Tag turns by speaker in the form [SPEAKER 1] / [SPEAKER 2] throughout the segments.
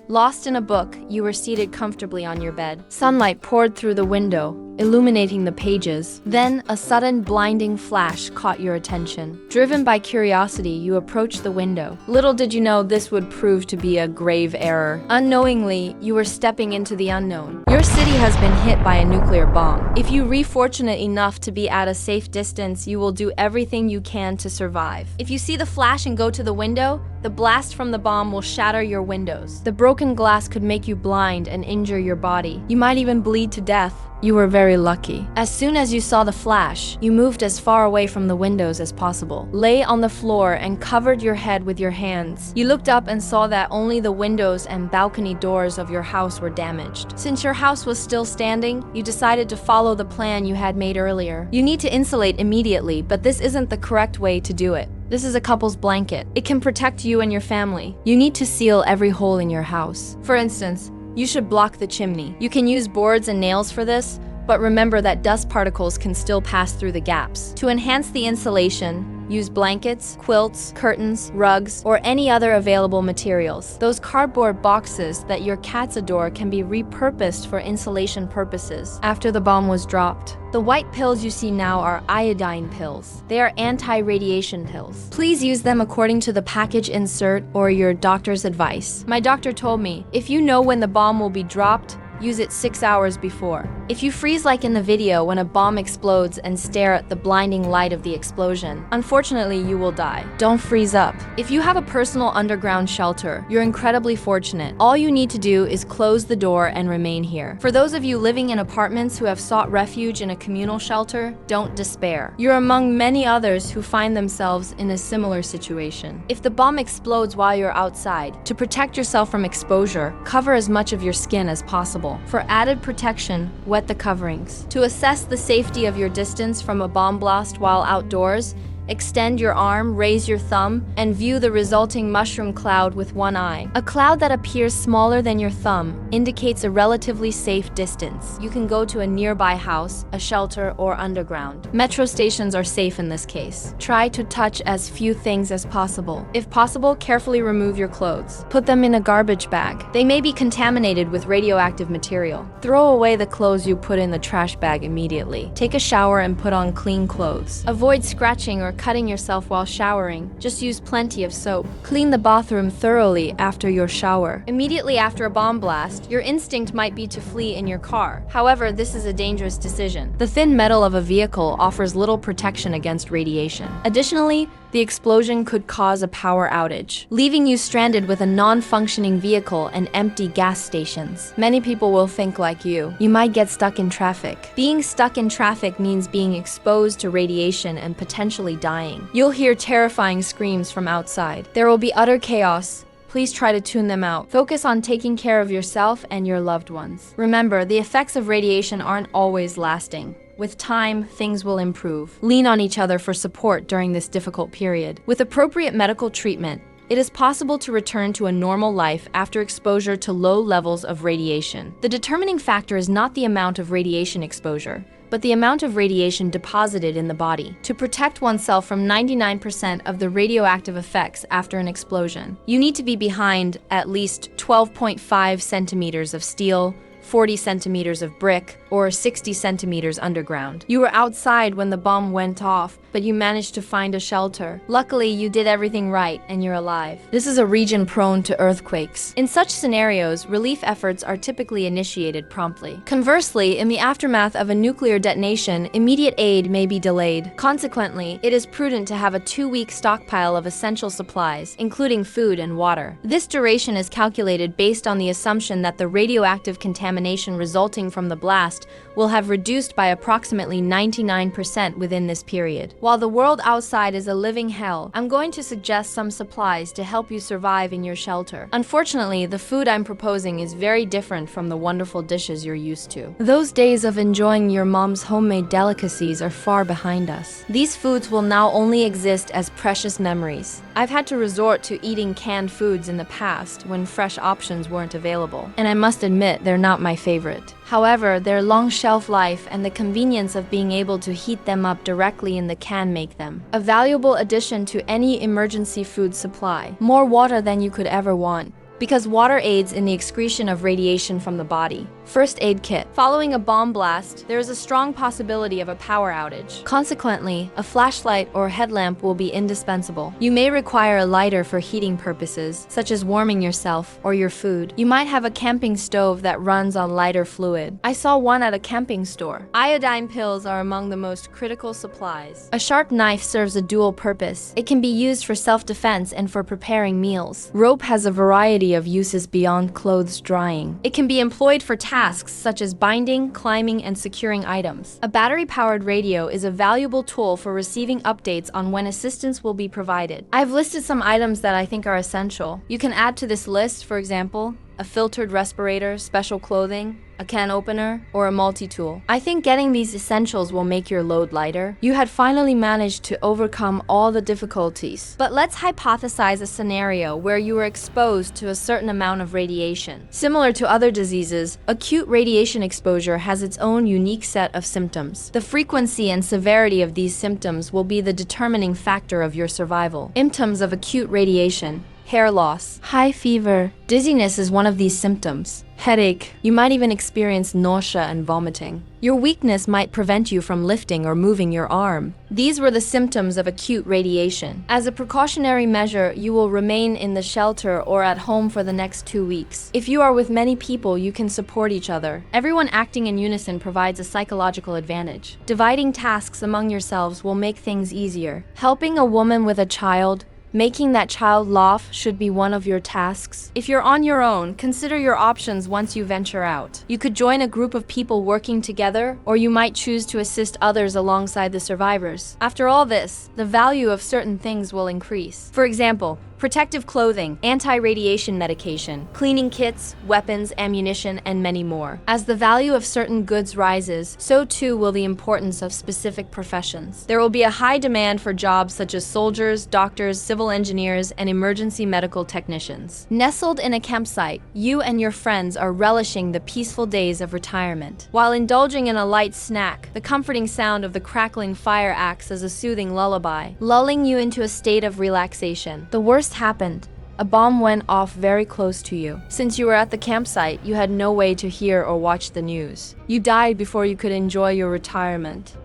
[SPEAKER 1] Lost in a book, you were seated comfortably on your bed. Sunlight poured through the window, illuminating the pages. Then, a sudden blinding flash caught your attention. Driven by curiosity, you approached the window. Little did you know this would prove to be a grave error. Unknowingly, you were stepping into the unknown. Your city has been hit by a nuclear bomb. If you are fortunate enough to be at a safe distance, you will do everything you can to survive. If you see the flash and go to the window, the blast from the bomb will shatter your windows. The broken glass could make you blind and injure your body. You might even bleed to death. You were very lucky. As soon as you saw the flash, you moved as far away from the windows as possible. Lay on the floor and covered your head with your hands. You looked up and saw that only the windows and balcony doors of your house were damaged. Since your house was still standing, you decided to follow the plan you had made earlier. You need to insulate immediately, but this isn't the correct way to do it. This is a couple's blanket. It can protect you and your family. You need to seal every hole in your house. For instance, you should block the chimney. You can use boards and nails for this, but remember that dust particles can still pass through the gaps. To enhance the insulation, use blankets, quilts, curtains, rugs, or any other available materials. Those cardboard boxes that your cats adore can be repurposed for insulation purposes. After the bomb was dropped, the white pills you see now are iodine pills. They are anti-radiation pills. Please use them according to the package insert or your doctor's advice. My doctor told me, if you know when the bomb will be dropped, use it 6 hours before. If you freeze like in the video when a bomb explodes and stare at the blinding light of the explosion, unfortunately you will die. Don't freeze up. If you have a personal underground shelter, you're incredibly fortunate. All you need to do is close the door and remain here. For those of you living in apartments who have sought refuge in a communal shelter, don't despair. You're among many others who find themselves in a similar situation. If the bomb explodes while you're outside, to protect yourself from exposure, cover as much of your skin as possible. For added protection, wet the coverings. To assess the safety of your distance from a bomb blast while outdoors, extend your arm, raise your thumb, and view the resulting mushroom cloud with one eye. A cloud that appears smaller than your thumb indicates a relatively safe distance. You can go to a nearby house, a shelter, or underground. Metro stations are safe in this case. Try to touch as few things as possible. If possible, carefully remove your clothes. Put them in a garbage bag. They may be contaminated with radioactive material. Throw away the clothes you put in the trash bag immediately. Take a shower and put on clean clothes. Avoid scratching or cutting yourself while showering. Just use plenty of soap. Clean the bathroom thoroughly after your shower. Immediately after a bomb blast, your instinct might be to flee in your car. However, this is a dangerous decision. The thin metal of a vehicle offers little protection against radiation. Additionally, the explosion could cause a power outage, leaving you stranded with a non-functioning vehicle and empty gas stations. Many people will think like you. You might get stuck in traffic. Being stuck in traffic means being exposed to radiation and potentially dying. You'll hear terrifying screams from outside. There will be utter chaos. Please try to tune them out. Focus on taking care of yourself and your loved ones. Remember, the effects of radiation aren't always lasting. With time, things will improve. Lean on each other for support during this difficult period. With appropriate medical treatment, it is possible to return to a normal life after exposure to low levels of radiation. The determining factor is not the amount of radiation exposure, but the amount of radiation deposited in the body. To protect oneself from 99% of the radioactive effects after an explosion, you need to be behind at least 12.5 centimeters of steel, 40 centimeters of brick, or 60 centimeters underground. You were outside when the bomb went off, but you managed to find a shelter. Luckily, you did everything right and you're alive. This is a region prone to earthquakes. In such scenarios, relief efforts are typically initiated promptly. Conversely, in the aftermath of a nuclear detonation, immediate aid may be delayed. Consequently, it is prudent to have a 2-week stockpile of essential supplies, including food and water. This duration is calculated based on the assumption that the radioactive contamination resulting from the blast will have reduced by approximately 99% within this period. While the world outside is a living hell, I'm going to suggest some supplies to help you survive in your shelter. Unfortunately, the food I'm proposing is very different from the wonderful dishes you're used to. Those days of enjoying your mom's homemade delicacies are far behind us. These foods will now only exist as precious memories. I've had to resort to eating canned foods in the past when fresh options weren't available, and I must admit they're not my favorite. However, their long shelf life and the convenience of being able to heat them up directly in the can make them a valuable addition to any emergency food supply. More water than you could ever want. because water aids in the excretion of radiation from the body. First aid kit. Following a bomb blast, there is a strong possibility of a power outage. Consequently, a flashlight or headlamp will be indispensable. You may require a lighter for heating purposes, such as warming yourself or your food. You might have a camping stove that runs on lighter fluid. I saw one at a camping store. Iodine pills are among the most critical supplies. A sharp knife serves a dual purpose. It can be used for self-defense and for preparing meals. Rope has a variety of uses beyond clothes drying. It can be employed for tasks such as binding, climbing, and securing items. A battery-powered radio is a valuable tool for receiving updates on when assistance will be provided. I've listed some items that I think are essential. You can add to this list, for example, a filtered respirator, special clothing, a can opener, or a multi-tool. I think getting these essentials will make your load lighter. You had finally managed to overcome all the difficulties. But let's hypothesize a scenario where you were exposed to a certain amount of radiation. Similar to other diseases, acute radiation exposure has its own unique set of symptoms. The frequency and severity of these symptoms will be the determining factor of your survival. Symptoms of acute radiation: hair loss, high fever, dizziness is one of these symptoms. Headache. You might even experience nausea and vomiting. Your weakness might prevent you from lifting or moving your arm. These were the symptoms of acute radiation. As a precautionary measure, you will remain in the shelter or at home for the next 2 weeks. If you are with many people, you can support each other. Everyone acting in unison provides a psychological advantage. Dividing tasks among yourselves will make things easier. Helping a woman with a child, making that child laugh should be one of your tasks. If you're on your own, consider your options once you venture out. You could join a group of people working together, or you might choose to assist others alongside the survivors. After all this, the value of certain things will increase. For example, protective clothing, anti-radiation medication, cleaning kits, weapons, ammunition, and many more. As the value of certain goods rises, so too will the importance of specific professions. There will be a high demand for jobs such as soldiers, doctors, civil engineers, and emergency medical technicians. Nestled in a campsite, you and your friends are relishing the peaceful days of retirement. While indulging in a light snack, the comforting sound of the crackling fire acts as a soothing lullaby, lulling you into a state of relaxation. The worst happened. A bomb went off very close to you. Since you were at the campsite, you had no way to hear or watch the news. You died before you could enjoy your retirement.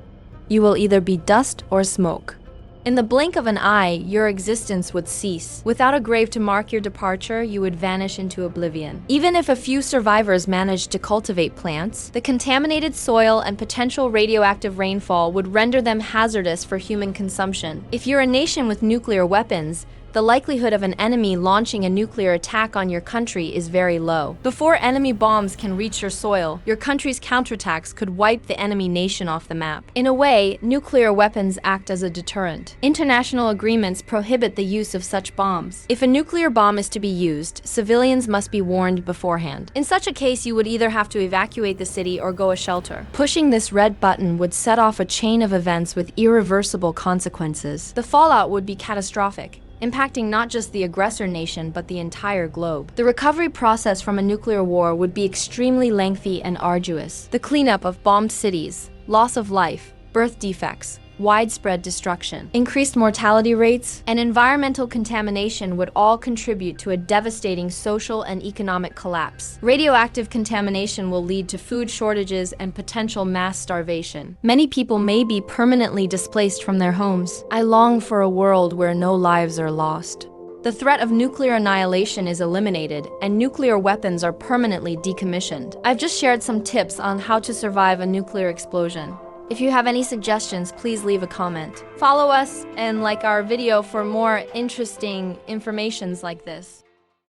[SPEAKER 1] You will either be dust or smoke. In the blink of an eye, your existence would cease. Without a grave to mark your departure, you would vanish into oblivion. Even if a few survivors managed to cultivate plants, the contaminated soil and potential radioactive rainfall would render them hazardous for human consumption. If you're a nation with nuclear weapons, the likelihood of an enemy launching a nuclear attack on your country is very low. Before enemy bombs can reach your soil, your country's counterattacks could wipe the enemy nation off the map. In a way, nuclear weapons act as a deterrent. International agreements prohibit the use of such bombs. If a nuclear bomb is to be used, civilians must be warned beforehand. In such a case, you would either have to evacuate the city or go a shelter. Pushing this red button would set off a chain of events with irreversible consequences. The fallout would be catastrophic, impacting not just the aggressor nation but the entire globe. The recovery process from a nuclear war would be extremely lengthy and arduous. The cleanup of bombed cities, loss of life, birth defects, widespread destruction, increased mortality rates, and environmental contamination would all contribute to a devastating social and economic collapse. Radioactive contamination will lead to food shortages and potential mass starvation. Many people may be permanently displaced from their homes. I long for a world where no lives are lost. The threat of nuclear annihilation is eliminated, and nuclear weapons are permanently decommissioned. I've just shared some tips on how to survive a nuclear explosion. If you have any suggestions, please leave a comment. Follow us and like our video for more interesting informations like this.